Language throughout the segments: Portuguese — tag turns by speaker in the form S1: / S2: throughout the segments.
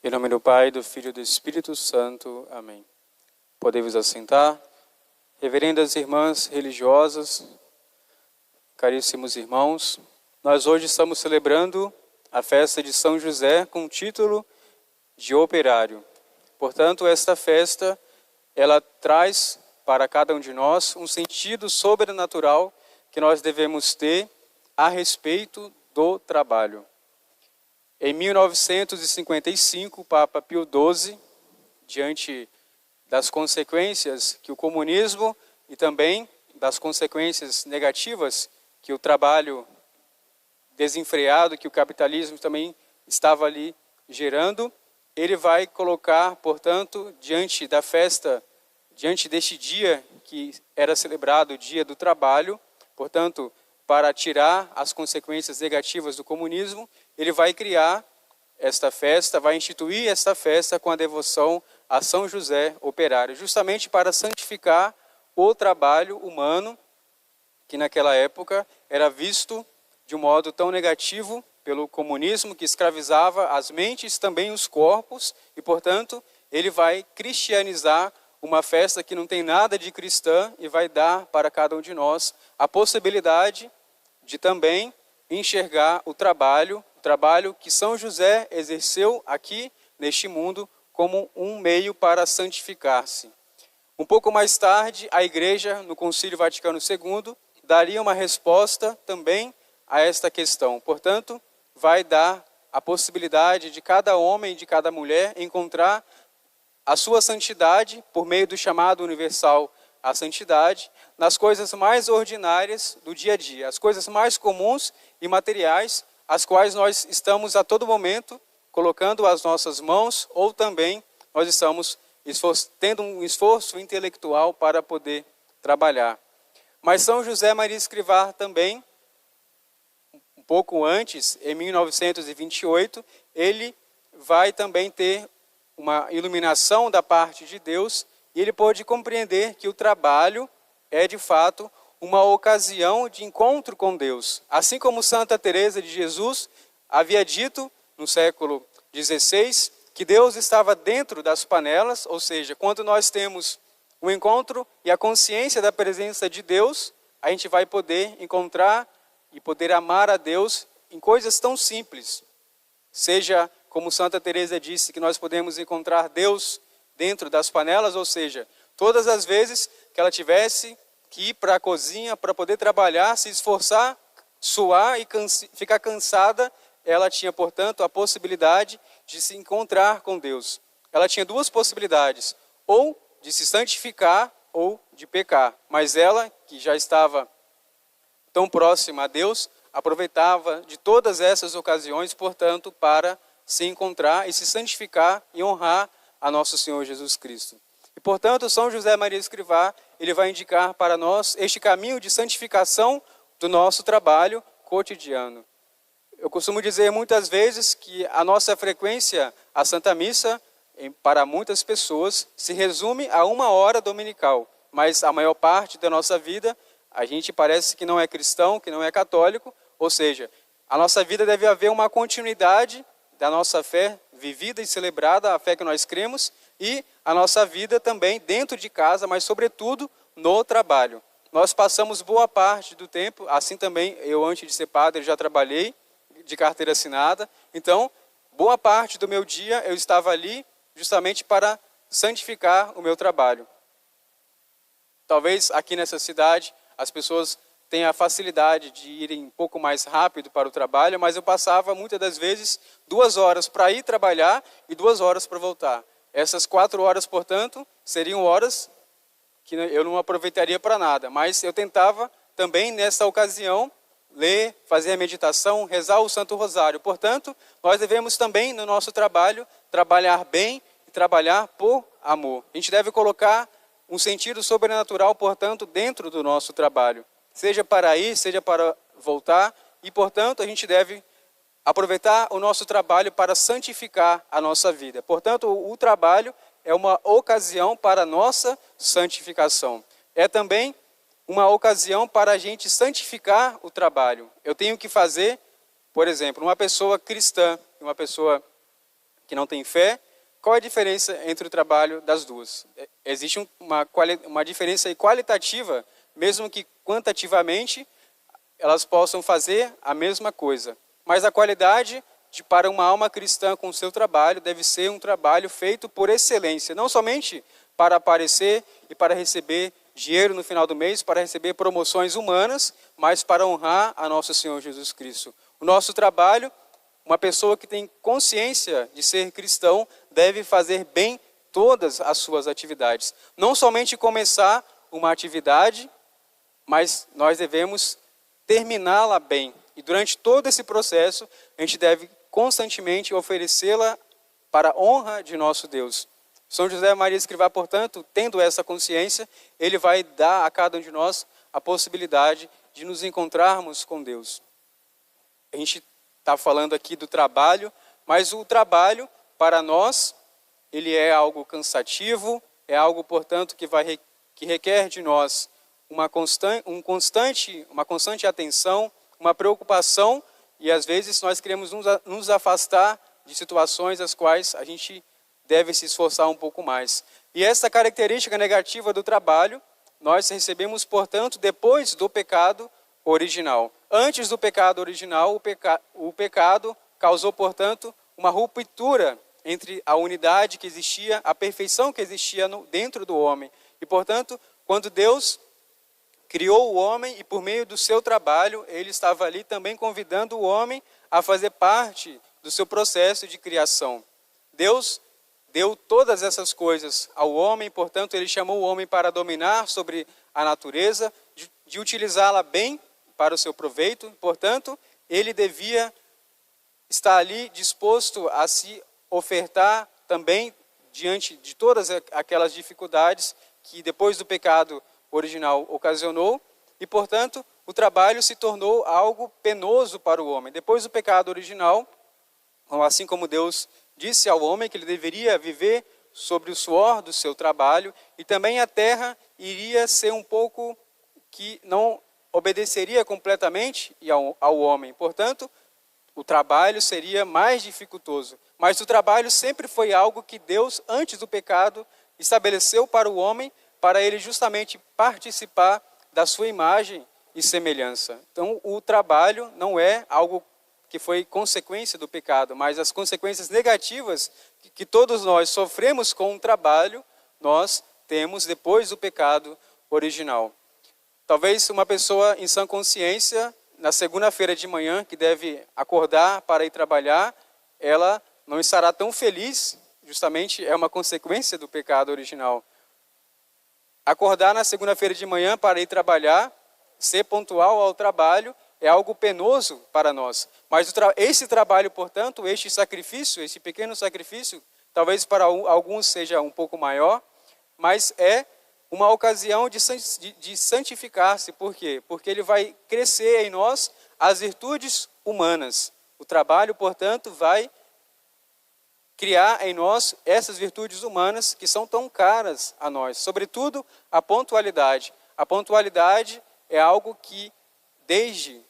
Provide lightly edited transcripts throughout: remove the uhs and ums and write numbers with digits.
S1: Em nome do Pai, do Filho e do Espírito Santo. Amém. Podem-vos assentar. Reverendas irmãs religiosas, caríssimos irmãos, nós hoje estamos celebrando a festa de São José com o título de operário. Portanto, esta festa, ela traz para cada um de nós um sentido sobrenatural que nós devemos ter a respeito do trabalho. Em 1955, o Papa Pio XII, diante das consequências que o comunismo e também das consequências negativas que o trabalho desenfreado, que o capitalismo também estava ali gerando, ele vai colocar, portanto, diante da festa, diante deste dia que era celebrado o Dia do Trabalho, portanto, para tirar as consequências negativas do comunismo, ele vai criar esta festa, vai instituir esta festa com a devoção a São José operário, justamente para santificar o trabalho humano, que naquela época era visto de um modo tão negativo pelo comunismo, que escravizava as mentes, também os corpos, e portanto ele vai cristianizar uma festa que não tem nada de cristã e vai dar para cada um de nós a possibilidade de também enxergar o trabalho que São José exerceu aqui neste mundo como um meio para santificar-se. Um pouco mais tarde, a Igreja, no Concílio Vaticano II, daria uma resposta também a esta questão. Portanto, vai dar a possibilidade de cada homem, de cada mulher, encontrar a sua santidade por meio do chamado universal à santidade, nas coisas mais ordinárias do dia a dia, as coisas mais comuns e materiais, as quais nós estamos a todo momento colocando as nossas mãos, ou também nós estamos tendo um esforço intelectual para poder trabalhar. Mas São José Maria Escrivá também, um pouco antes, em 1928, ele vai também ter uma iluminação da parte de Deus, e ele pôde compreender que o trabalho é, de fato, uma ocasião de encontro com Deus. Assim como Santa Teresa de Jesus havia dito, no século XVI, que Deus estava dentro das panelas, ou seja, quando nós temos o encontro e a consciência da presença de Deus, a gente vai poder encontrar e poder amar a Deus em coisas tão simples. Seja, como Santa Teresa disse, que nós podemos encontrar Deus dentro das panelas, ou seja, todas as vezes que ela tivesse que ir para a cozinha para poder trabalhar, se esforçar, suar e ficar cansada, ela tinha, portanto, a possibilidade de se encontrar com Deus. Ela tinha duas possibilidades, ou de se santificar ou de pecar. Mas ela, que já estava tão próxima a Deus, aproveitava de todas essas ocasiões, portanto, para se encontrar e se santificar e honrar a nosso Senhor Jesus Cristo. E, portanto, São José Maria Escrivá, ele vai indicar para nós este caminho de santificação do nosso trabalho cotidiano. Eu costumo dizer muitas vezes que a nossa frequência à Santa Missa, para muitas pessoas, se resume a 1 hora dominical. Mas a maior parte da nossa vida, a gente parece que não é cristão, que não é católico, ou seja, a nossa vida deve haver uma continuidade da nossa fé vivida e celebrada, a fé que nós cremos, e a nossa vida também dentro de casa, mas sobretudo no trabalho. Nós passamos boa parte do tempo, assim também eu antes de ser padre já trabalhei de carteira assinada, então boa parte do meu dia eu estava ali justamente para santificar o meu trabalho. Talvez aqui nessa cidade as pessoas tenham a facilidade de irem um pouco mais rápido para o trabalho, mas eu passava muitas das vezes 2 horas para ir trabalhar e 2 horas para voltar. Essas 4 horas, portanto, seriam horas que eu não aproveitaria para nada, mas eu tentava também nessa ocasião ler, fazer a meditação, rezar o Santo Rosário. Portanto, nós devemos também no nosso trabalho trabalhar bem e trabalhar por amor. A gente deve colocar um sentido sobrenatural, portanto, dentro do nosso trabalho. Seja para ir, seja para voltar. E, portanto, a gente deve aproveitar o nosso trabalho para santificar a nossa vida. Portanto, o trabalho é uma ocasião para a nossa santificação. É também uma ocasião para a gente santificar o trabalho. Eu tenho que fazer, por exemplo, uma pessoa cristã, uma pessoa que não têm fé. Qual é a diferença entre o trabalho das duas? Existe uma diferença aí qualitativa, mesmo que quantitativamente elas possam fazer a mesma coisa. Mas a qualidade para uma alma cristã com o seu trabalho deve ser um trabalho feito por excelência, não somente para aparecer e para receber dinheiro no final do mês, para receber promoções humanas, mas para honrar a nosso Senhor Jesus Cristo. O nosso trabalho, uma pessoa que tem consciência de ser cristão, deve fazer bem todas as suas atividades. Não somente começar uma atividade, mas nós devemos terminá-la bem. E durante todo esse processo, a gente deve constantemente oferecê-la para a honra de nosso Deus. São José Maria Escrivá, portanto, tendo essa consciência, ele vai dar a cada um de nós a possibilidade de nos encontrarmos com Deus. A gente está falando aqui do trabalho, mas o trabalho, para nós, ele é algo cansativo, é algo, portanto, que requer de nós uma constante atenção, uma preocupação, e às vezes nós queremos nos afastar de situações as quais a gente deve se esforçar um pouco mais. E essa característica negativa do trabalho, nós recebemos, portanto, depois do pecado original. Antes do pecado original, o pecado causou, portanto, uma ruptura entre a unidade que existia, a perfeição que existia dentro do homem. E, portanto, quando Deus criou o homem e por meio do seu trabalho, ele estava ali também convidando o homem a fazer parte do seu processo de criação. Deus deu todas essas coisas ao homem, portanto, ele chamou o homem para dominar sobre a natureza, de utilizá-la bem para o seu proveito, portanto, ele devia estar ali disposto a se ofertar também diante de todas aquelas dificuldades que depois do pecado original ocasionou, e, portanto, o trabalho se tornou algo penoso para o homem. Depois do pecado original, assim como Deus disse ao homem que ele deveria viver sobre o suor do seu trabalho, e também a terra iria ser um pouco que não obedeceria completamente ao homem. Portanto, o trabalho seria mais dificultoso. Mas o trabalho sempre foi algo que Deus, antes do pecado, estabeleceu para o homem, para ele justamente participar da sua imagem e semelhança. Então, o trabalho não é algo que foi consequência do pecado, mas as consequências negativas que todos nós sofremos com o trabalho, nós temos depois do pecado original. Talvez uma pessoa em sã consciência, na segunda-feira de manhã, que deve acordar para ir trabalhar, ela não estará tão feliz, justamente é uma consequência do pecado original. Acordar na segunda-feira de manhã para ir trabalhar, ser pontual ao trabalho, é algo penoso para nós. Mas esse trabalho, portanto, este sacrifício, esse pequeno sacrifício, talvez para alguns seja um pouco maior, mas é uma ocasião de santificar-se. Por quê? Porque ele vai crescer em nós as virtudes humanas. O trabalho, portanto, vai criar em nós essas virtudes humanas que são tão caras a nós. Sobretudo, a pontualidade. A pontualidade é algo que, desde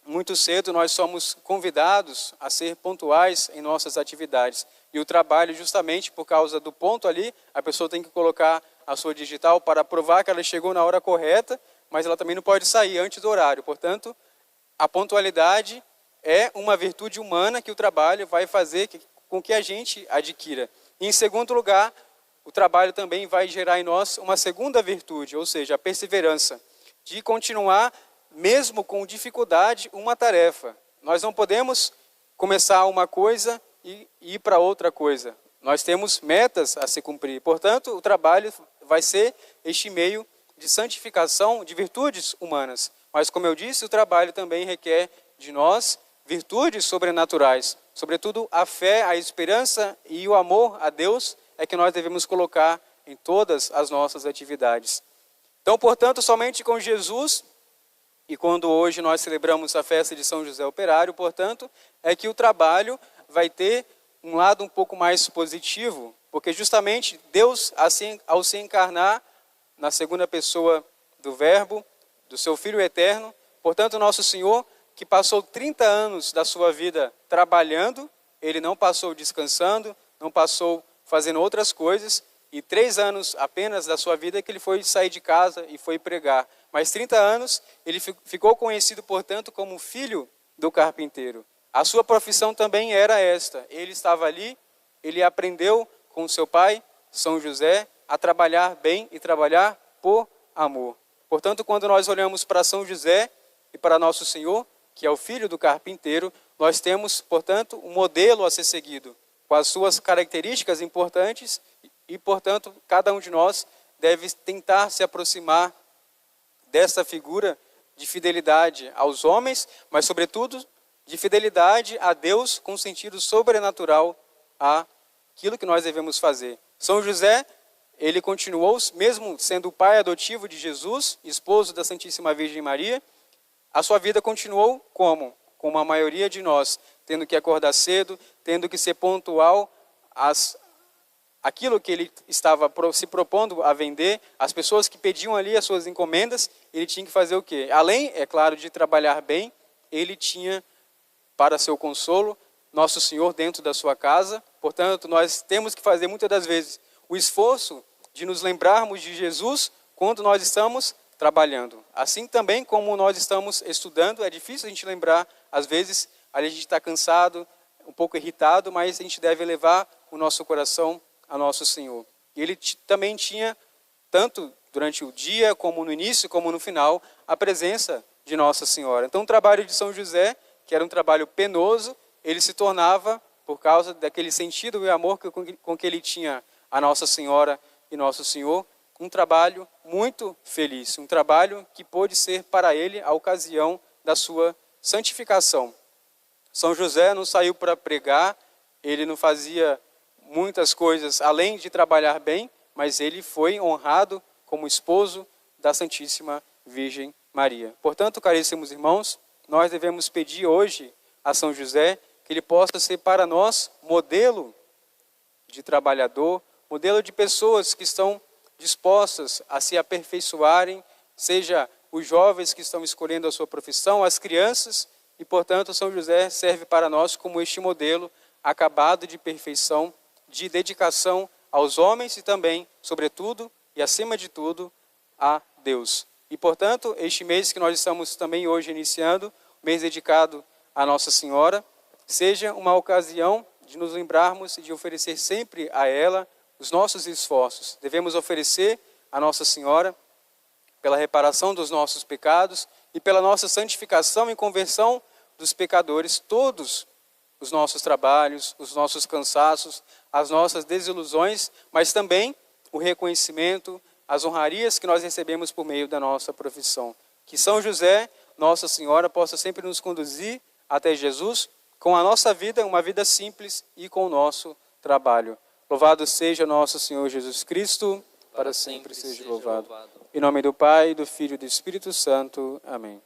S1: muito cedo, nós somos convidados a ser pontuais em nossas atividades. E o trabalho, justamente por causa do ponto ali, a pessoa tem que colocar a sua digital para provar que ela chegou na hora correta, mas ela também não pode sair antes do horário. Portanto, a pontualidade é uma virtude humana que o trabalho vai fazer com que a gente adquira. E, em segundo lugar, o trabalho também vai gerar em nós uma segunda virtude, ou seja, a perseverança, de continuar, mesmo com dificuldade, uma tarefa. Nós não podemos começar uma coisa e ir para outra coisa. Nós temos metas a se cumprir. Portanto, o trabalho vai ser este meio de santificação de virtudes humanas. Mas, como eu disse, o trabalho também requer de nós virtudes sobrenaturais. Sobretudo, a fé, a esperança e o amor a Deus é que nós devemos colocar em todas as nossas atividades. Então, portanto, somente com Jesus, e quando hoje nós celebramos a festa de São José Operário, portanto, é que o trabalho vai ter um lado um pouco mais positivo, porque justamente Deus, assim, ao se encarnar na segunda pessoa do Verbo, do seu Filho eterno, portanto, nosso Senhor, que passou 30 anos da sua vida trabalhando, ele não passou descansando, não passou fazendo outras coisas, e 3 anos apenas da sua vida que ele foi sair de casa e foi pregar. Mas 30 anos ele ficou conhecido, portanto, como filho do carpinteiro. A sua profissão também era esta. Ele estava ali, ele aprendeu com seu pai, São José, a trabalhar bem e trabalhar por amor. Portanto, quando nós olhamos para São José e para Nosso Senhor, que é o filho do carpinteiro, nós temos, portanto, um modelo a ser seguido, com as suas características importantes e, portanto, cada um de nós deve tentar se aproximar dessa figura de fidelidade aos homens, mas, sobretudo, de fidelidade a Deus com sentido sobrenatural àquilo que nós devemos fazer. São José, ele continuou, mesmo sendo o pai adotivo de Jesus, esposo da Santíssima Virgem Maria, a sua vida continuou como? Como a maioria de nós, tendo que acordar cedo, tendo que ser pontual aquilo que ele estava se propondo a vender, as pessoas que pediam ali as suas encomendas, ele tinha que fazer o quê? Além, é claro, de trabalhar bem, ele tinha para seu consolo Nosso Senhor dentro da sua casa. Portanto, nós temos que fazer muitas das vezes o esforço de nos lembrarmos de Jesus quando nós estamos trabalhando. Assim também como nós estamos estudando, é difícil a gente lembrar, às vezes a gente está cansado, um pouco irritado, mas a gente deve levar o nosso coração a Nosso Senhor. E ele também tinha, tanto durante o dia, como no início, como no final, a presença de Nossa Senhora. Então o trabalho de São José, que era um trabalho penoso, ele se tornava, por causa daquele sentido e amor com que ele tinha a Nossa Senhora e Nosso Senhor, um trabalho muito feliz, um trabalho que pôde ser para ele a ocasião da sua santificação. São José não saiu para pregar, ele não fazia muitas coisas além de trabalhar bem, mas ele foi honrado como esposo da Santíssima Virgem Maria. Portanto, caríssimos irmãos, nós devemos pedir hoje a São José que ele possa ser para nós modelo de trabalhador, modelo de pessoas que estão dispostas a se aperfeiçoarem, seja os jovens que estão escolhendo a sua profissão, as crianças, e portanto São José serve para nós como este modelo acabado de perfeição, de dedicação aos homens e também, sobretudo e acima de tudo, a Deus. E portanto, este mês que nós estamos também hoje iniciando, mês dedicado a Nossa Senhora, seja uma ocasião de nos lembrarmos e de oferecer sempre a ela os nossos esforços. Devemos oferecer a Nossa Senhora pela reparação dos nossos pecados e pela nossa santificação e conversão dos pecadores, todos os nossos trabalhos, os nossos cansaços, as nossas desilusões, mas também o reconhecimento, as honrarias que nós recebemos por meio da nossa profissão. Que São José, Nossa Senhora, possa sempre nos conduzir até Jesus com a nossa vida, uma vida simples e com o nosso trabalho. Louvado seja nosso Senhor Jesus Cristo, para sempre seja louvado. Em nome do Pai, do Filho e do Espírito Santo. Amém.